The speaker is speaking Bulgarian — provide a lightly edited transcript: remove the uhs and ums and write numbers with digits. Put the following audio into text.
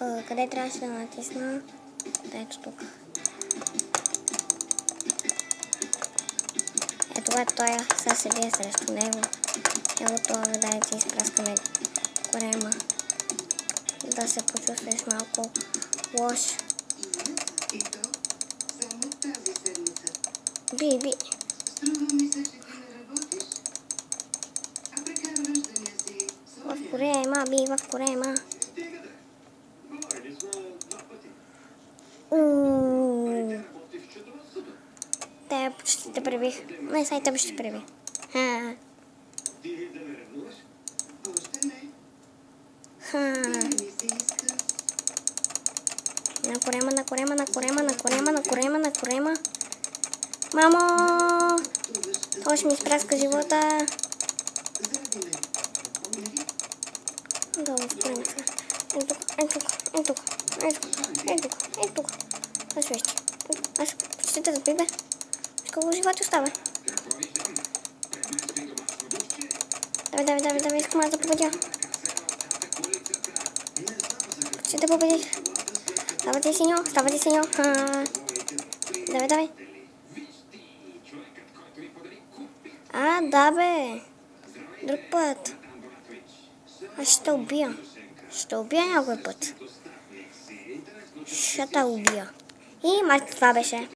Къде трябваше да натисна? Да, ето тук. Ето когато той сега се бие срещу него. Ево това да ти изпраскаме корема. Да се почувстваш малко лош. Би. В Корея има, би, в Корея има. Те почти те пребих. Не, сега и тебе ще преби. На корема. Мамо! Това ще ми изпраска живота. Долу в корема. Ей тук. Аз вижте. Аз почти те забига. Колко живота остава? Давай, искам аз да победя. Ще да победиш. Става ти, синьо. Давай. Да бе. Друг път. Аз ще убия. Някой път. Ще те убия. И марка това беше.